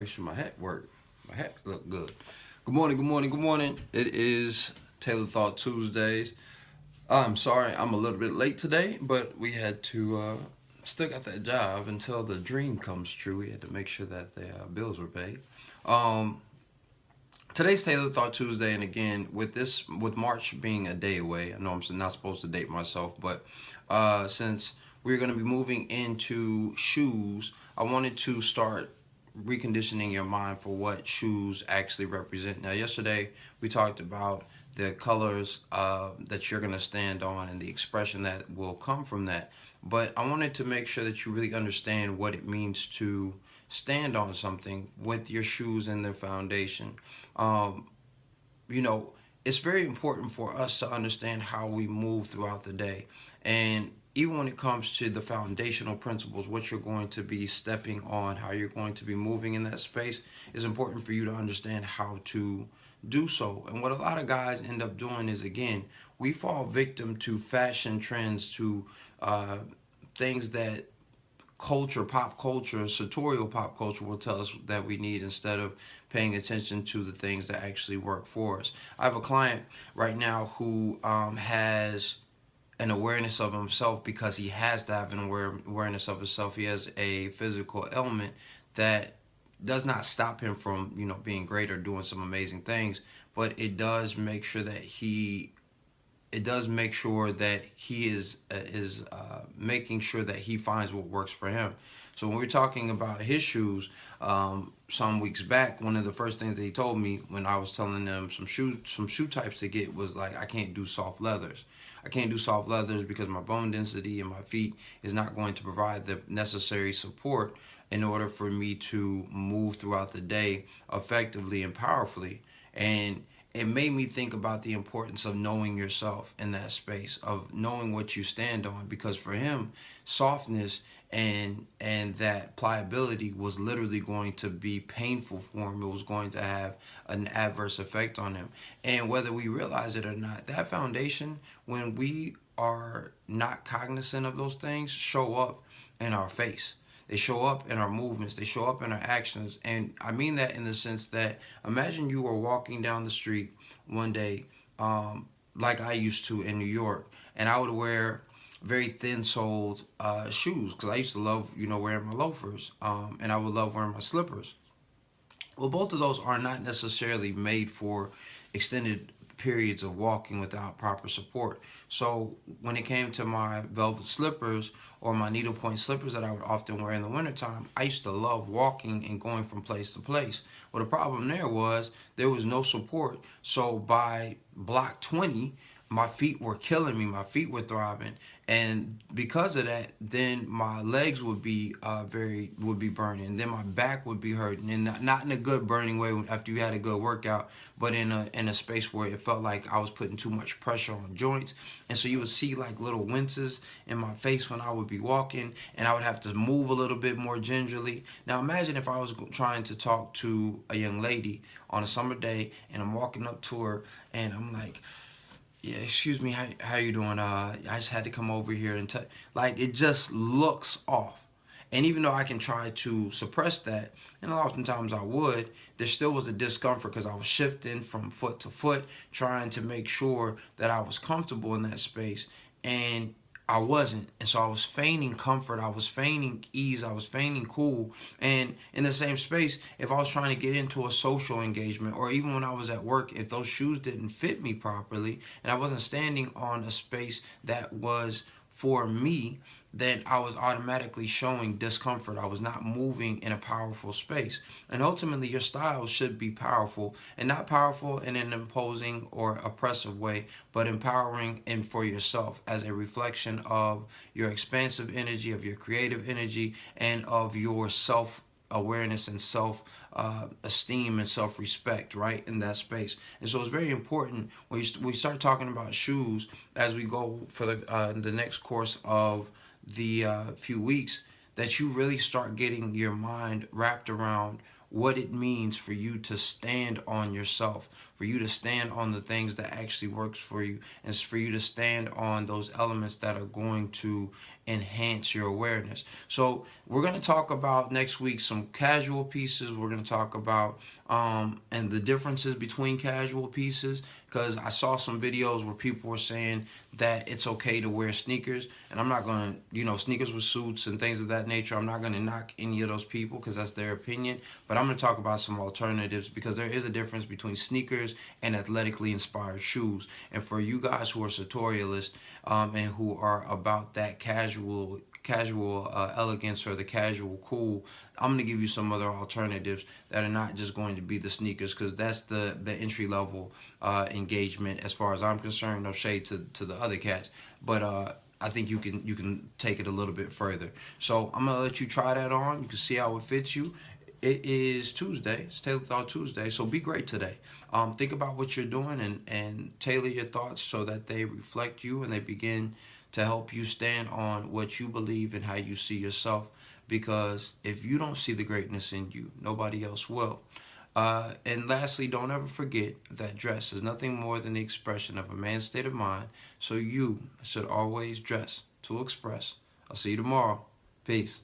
Make sure my hat work. My hat look good. Good morning, good morning, good morning. It is Taylor Thought Tuesdays. I'm sorry I'm a little bit late today, but we had to still got that job until the dream comes true. We had to make sure that the bills were paid. Um, Today's Taylor Thought Tuesday, and again with March being a day away, I know I'm not supposed to date myself, but since we're going to be moving into shoes, I wanted to start reconditioning your mind for what shoes actually represent. Now, yesterday we talked about the colors that you're going to stand on and the expression that will come from that. But I wanted to make sure that you really understand what it means to stand on something with your shoes and their foundation. Um, you know, it's very important for us to understand how we move throughout the day. And even when it comes to the foundational principles, what you're going to be stepping on, how you're going to be moving in that space, is important for you to understand how to do so. And what a lot of guys end up doing is, again, we fall victim to fashion trends, to uh, things that pop culture, sartorial pop culture will tell us that we need instead of paying attention to the things that actually work for us. I have a client right now who has an awareness of himself because he has to have an awareness of himself. He has a physical ailment that does not stop him from being great or doing some amazing things, but it does make sure that he is making sure that he finds what works for him. So when we're talking about his shoes, some weeks back, one of the first things that he told me when I was telling them some shoe types to get was like, I can't do soft leathers. I can't do soft leathers because my bone density in my feet is not going to provide the necessary support in order for me to move throughout the day effectively and powerfully. And it made me think about the importance of knowing yourself in that space, of knowing what you stand on, because for him, softness and that pliability was literally going to be painful for him. It was going to have an adverse effect on him. And whether we realize it or not, that foundation, when we are not cognizant of those things, show up in our face. They show up in our movements. They show up in our actions. And I mean that in the sense that, imagine you were walking down the street one day, like I used to in New York, and I would wear very thin-soled shoes because I used to love, wearing my loafers, and I would love wearing my slippers. Well, both of those are not necessarily made for extended periods of walking without proper support. So when it came to my velvet slippers or my needlepoint slippers that I would often wear in the wintertime, I used to love walking and going from place to place. Well, the problem there was no support. So by block 20, my feet were killing me. My feet were throbbing, and because of that, then my legs would be burning. Then my back would be hurting, and not in a good burning way after you had a good workout, but in a space where it felt like I was putting too much pressure on joints. And so you would see like little winces in my face when I would be walking, and I would have to move a little bit more gingerly. Now imagine if I was trying to talk to a young lady on a summer day, and I'm walking up to her, and I'm like, yeah, excuse me, how you doing? I just had to come over here and like, it just looks off. And even though I can try to suppress that, and oftentimes I would, there still was a discomfort because I was shifting from foot to foot, trying to make sure that I was comfortable in that space. And I wasn't. And so I was feigning comfort, I was feigning ease, I was feigning cool. And in the same space, if I was trying to get into a social engagement, or even when I was at work, if those shoes didn't fit me properly and I wasn't standing on a space that was for me, then I was automatically showing discomfort. I was not moving in a powerful space. And ultimately, your style should be powerful, and not powerful in an imposing or oppressive way, but empowering and for yourself as a reflection of your expansive energy, of your creative energy, and of your self awareness and self esteem and self respect, right, in that space. And so it's very important when we start talking about shoes as we go for the next course of the few weeks, that you really start getting your mind wrapped around what it means for you to stand on yourself, for you to stand on the things that actually works for you, and for you to stand on those elements that are going to enhance your awareness. So we're going to talk about next week some casual pieces. We're going to talk about and the differences between casual pieces, because I saw some videos where people were saying that it's okay to wear sneakers, and I'm not going to, sneakers with suits and things of that nature, I'm not going to knock any of those people because that's their opinion, but I'm going to talk about some alternatives, because there is a difference between sneakers and athletically inspired shoes. And for you guys who are sartorialists and who are about that casual elegance or the casual cool, I'm going to give you some other alternatives that are not just going to be the sneakers, because that's the entry level engagement as far as I'm concerned. No shade to the other cats, but I think you can take it a little bit further. So I'm gonna let you try that on. You can see how it fits you. It is Tuesday. It's Taylor Thought Tuesday. So be great today. Think about what you're doing and tailor your thoughts so that they reflect you and they begin to help you stand on what you believe and how you see yourself. Because if you don't see the greatness in you, nobody else will. And lastly, don't ever forget that dress is nothing more than the expression of a man's state of mind. So you should always dress to express. I'll see you tomorrow. Peace.